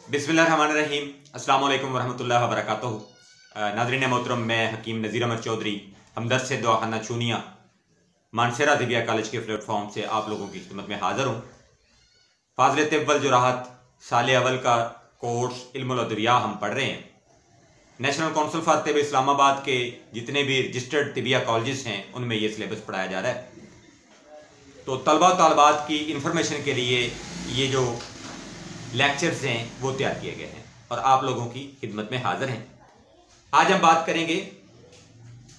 बिस्मिल्लाहिर्रहमानिर्रहीम। अस्सलाम वालेकुम वरहमतुल्लाहि वबरकातुहू। नाज़रीन मोहतरम, मैं हकीम नज़ीर अहमद चौधरी हमदर्द से दवाखाना चूनिया मानसरा तिबिया कॉलेज के प्लेटफॉर्म से आप लोगों की खिदमत में हाज़िर हूँ। फाज़िल तिब्बल जुराहत साल अवल का कोर्स इल्मुल अद्विया हम पढ़ रहे हैं। नेशनल काउंसिल फॉर तिब इस्लामाबाद के जितने भी रजिस्टर्ड तिबिया कॉलेजेस हैं उनमें ये सिलेबस पढ़ाया जा रहा है। तो तलबा तलबात की इंफॉर्मेशन के लिए ये जो लेक्चर्स हैं वो तैयार किए गए हैं और आप लोगों की खिदमत में हाजिर हैं। आज हम बात करेंगे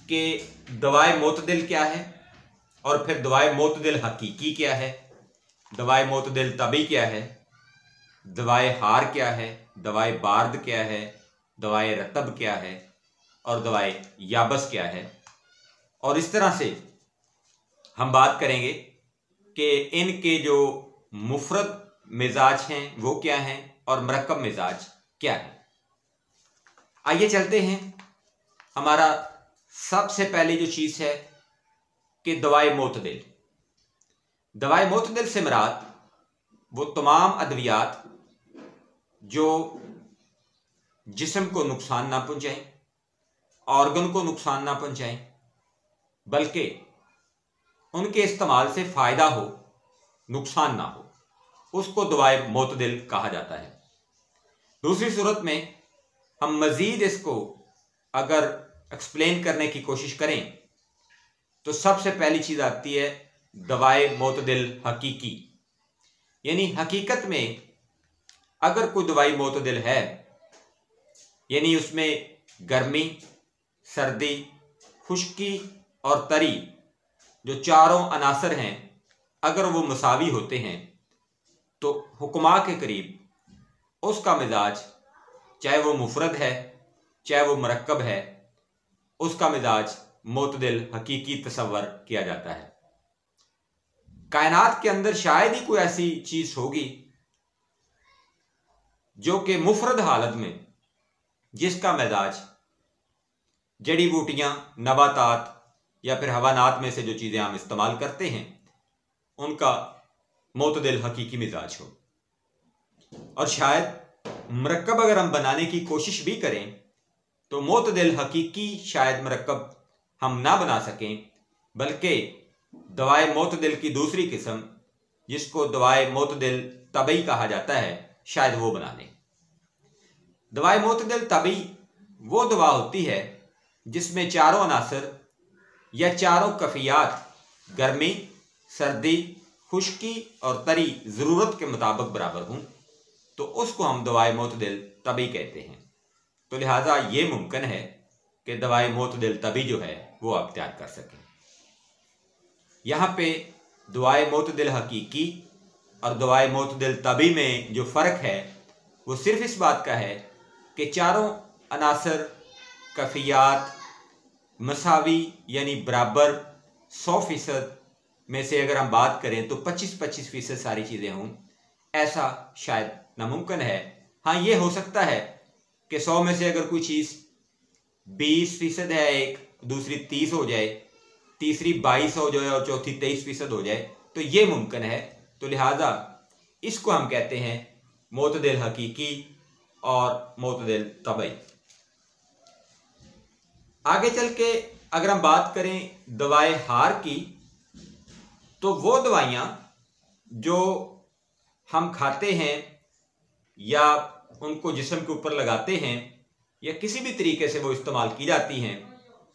कि दवाए मोतदिल क्या है और फिर दवाए मोतदिल हकीकी क्या है, दवाए मोतदिल तबी क्या है, दवाए हार क्या है, दवाए बार्द क्या है, दवाए रतब क्या है और दवाए याबस क्या है। और इस तरह से हम बात करेंगे कि इनके जो मुफरद मिजाज हैं वो क्या हैं और मरकब मिजाज क्या है। आइए चलते हैं। हमारा सबसे पहले जो चीज़ है कि दवाए मोतदिल। दवाए मोतदिल से मुराद वो तमाम अद्वियात जो जिस्म को नुकसान ना पहुंचाएं, ऑर्गन को नुकसान ना पहुंचाएं, बल्कि उनके इस्तेमाल से फ़ायदा हो, नुकसान ना हो, उसको दवाए मोतदिल कहा जाता है। दूसरी सूरत में हम मज़ीद इसको अगर एक्सप्लेन करने की कोशिश करें तो सबसे पहली चीज़ आती है दवाए मोतदिल हकीकी। यानी हकीकत में अगर कोई दवाई मोतदिल है, यानी उसमें गर्मी, सर्दी, खुश्की और तरी जो चारों अनासर हैं अगर वो मसावी होते हैं तो हुक्मा के करीब उसका मिजाज, चाहे वो मुफरद है चाहे वो मरकब है, उसका मिजाज मोतदिल हकीकी तसव्वुर किया जाता है। कायनात के अंदर शायद ही कोई ऐसी चीज़ होगी जो कि मुफरद हालत में जिसका मिजाज जड़ी बूटियाँ, नबातात या फिर हवानात में से जो चीज़ें हम इस्तेमाल करते हैं उनका मोतदिल हकीकी मिजाज हो। और शायद मरकब अगर हम बनाने की कोशिश भी करें तो मोतदिल हकीकी शायद मरकब हम ना बना सकें, बल्कि दवाए मोतदिल की दूसरी किस्म जिसको दवाए मोतदिल तबई कहा जाता है शायद वो बना लें। दवाए मोतदिल तबई वो दवा होती है जिसमें चारों अनासर या चारों कफियात, गर्मी, सर्दी, खुश्की और तरी ज़रूरत के मुताबिक बराबर हों, तो उसको हम दवाए मोतदिल तबी कहते हैं। तो लिहाजा ये मुमकिन है कि दवाए मोतदिल तबी जो है वो आप तैयार कर सकें। यहाँ पे दवाए मोतदिल हकीकी और दवाए मोतदिल तबी में जो फ़र्क है वो सिर्फ इस बात का है कि चारों अनासर, कफियात मसावी यानी बराबर 100% में से अगर हम बात करें तो 25-25% सारी चीज़ें हों, ऐसा शायद नामुमकिन है। हाँ, ये हो सकता है कि 100 में से अगर कोई चीज़ 20% है, एक दूसरी 30 हो जाए, तीसरी 22 हो जाए और चौथी 23% हो जाए, तो ये मुमकिन है। तो लिहाजा इसको हम कहते हैं मोतदिल हकीकी और मोतदिल तबई। आगे चल के अगर हम बात करें दवाए हार की, तो वो दवाइयाँ जो हम खाते हैं या उनको जिस्म के ऊपर लगाते हैं या किसी भी तरीके से वो इस्तेमाल की जाती हैं,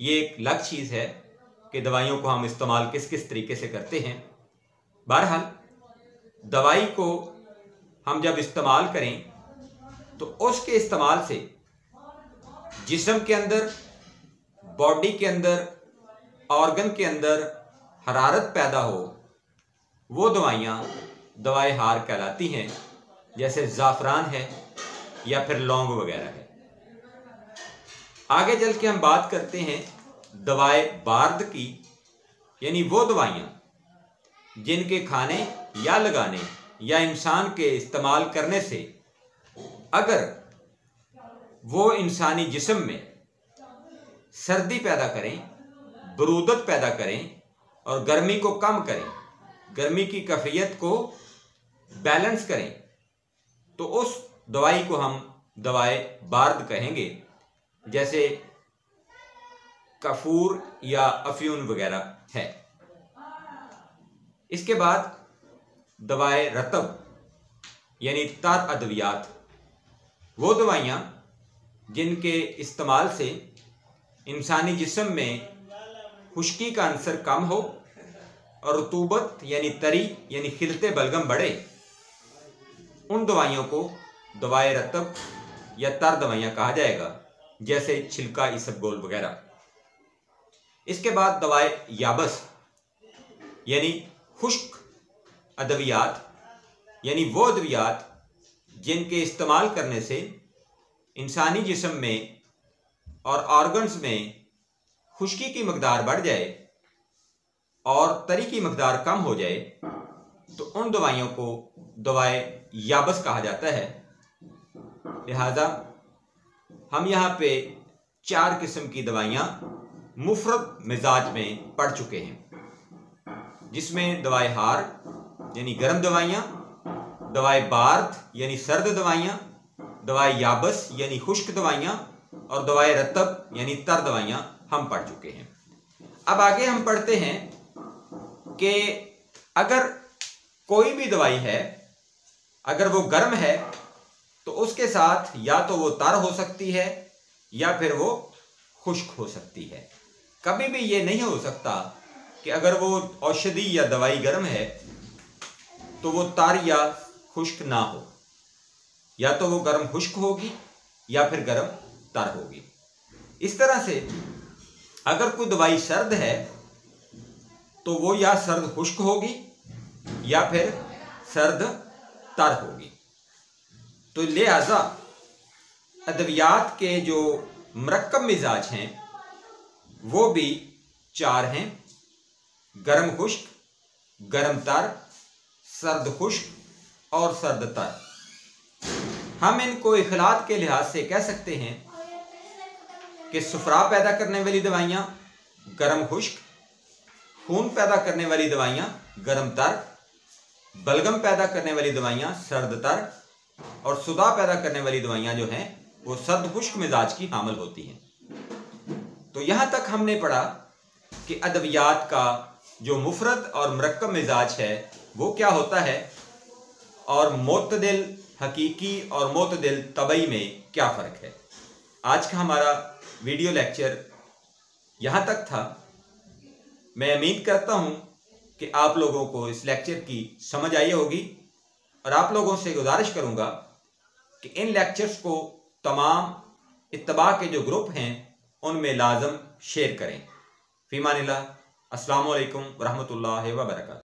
ये एक अलग चीज़ है कि दवाइयों को हम इस्तेमाल किस किस तरीके से करते हैं। बहरहाल दवाई को हम जब इस्तेमाल करें तो उसके इस्तेमाल से जिस्म के अंदर, बॉडी के अंदर, ऑर्गन के अंदर हरारत पैदा हो, वो दवाइयाँ दवाए हार कहलाती हैं, जैसे ज़ाफ़रान है या फिर लौंग वगैरह है। आगे चल के हम बात करते हैं दवाए बार्द की, यानी वो दवाइयाँ जिनके खाने या लगाने या इंसान के इस्तेमाल करने से अगर वो इंसानी जिस्म में सर्दी पैदा करें, बरूदत पैदा करें और गर्मी को कम करें, गर्मी की कैफियत को बैलेंस करें, तो उस दवाई को हम दवाए बार्द कहेंगे, जैसे कफूर या अफ्यून वगैरह है। इसके बाद दवाए रतब यानी तर अद्वियात, वो दवाइयाँ जिनके इस्तेमाल से इंसानी जिस्म में खुश्की का अंसर कम हो और रतूबत यानी तरी यानी खिलते बलगम बढ़े, उन दवाइयों को दवाए रतब या तर दवाइयाँ कहा जाएगा, जैसे छिलका इसबगोल वगैरह। इसके बाद दवाए याबस यानी खुश्क अद्वियात, यानी वो अद्वियात जिनके इस्तेमाल करने से इंसानी जिस्म में और ऑर्गन्स में खुश्की की मकदार बढ़ जाए और तरी की मकदार कम हो जाए, तो उन दवाइयों को दवाए याबस कहा जाता है। लिहाजा हम यहाँ पे 4 किस्म की दवाइयाँ मुफरद मिजाज में पढ़ चुके हैं, जिसमें दवाए हार यानी गर्म दवाइयाँ, दवाए बार्द यानी सर्द दवाइयाँ, दवाए याबस यानी खुश्क दवाइयाँ और दवाए रतब यानी तर दवाइयाँ हम पढ़ चुके हैं। अब आगे हम पढ़ते हैं कि अगर कोई भी दवाई है, अगर वो गर्म है तो उसके साथ या तो वो तर हो सकती है या फिर वो खुश्क हो सकती है। कभी भी ये नहीं हो सकता कि अगर वो औषधि या दवाई गर्म है तो वो तर या खुश्क ना हो, या तो वो गर्म खुश्क होगी या फिर गर्म तर होगी। इस तरह से अगर कोई दवाई सर्द है तो वो या सर्द खुश्क होगी या फिर सर्द तर होगी। तो लिहाजा अद्वियात के जो मरकब मिजाज हैं वो भी 4 हैं: गर्म खुश्क, गर्म तर, सर्द खुश्क और सर्द तर। हम इनको इखलात के लिहाज से कह सकते हैं कि सुफरा पैदा करने वाली दवाइयाँ गर्म खुश्क, खून पैदा करने वाली दवाइयाँ गर्म तर, बलगम पैदा करने वाली दवाइयाँ सर्द तर और सुदा पैदा करने वाली दवाइयाँ जो हैं वो सर्द खुश्क मिजाज की हामिल होती हैं। तो यहाँ तक हमने पढ़ा कि अद्वियात का जो मुफरद और मरकब मिजाज है वो क्या होता है और मोतदिल हकीकी और मोतदिल तबई में क्या फ़र्क है। आज का हमारा वीडियो लेक्चर यहाँ तक था। मैं उम्मीद करता हूँ कि आप लोगों को इस लेक्चर की समझ आई होगी और आप लोगों से गुजारिश करूँगा कि इन लेक्चर्स को तमाम इत्तबा के जो ग्रुप हैं उनमें लाजम शेयर करें। फ़ीमानिल्लाह। अस्सलामु अलैकुम व रहमतुल्लाहि व बरकातहू।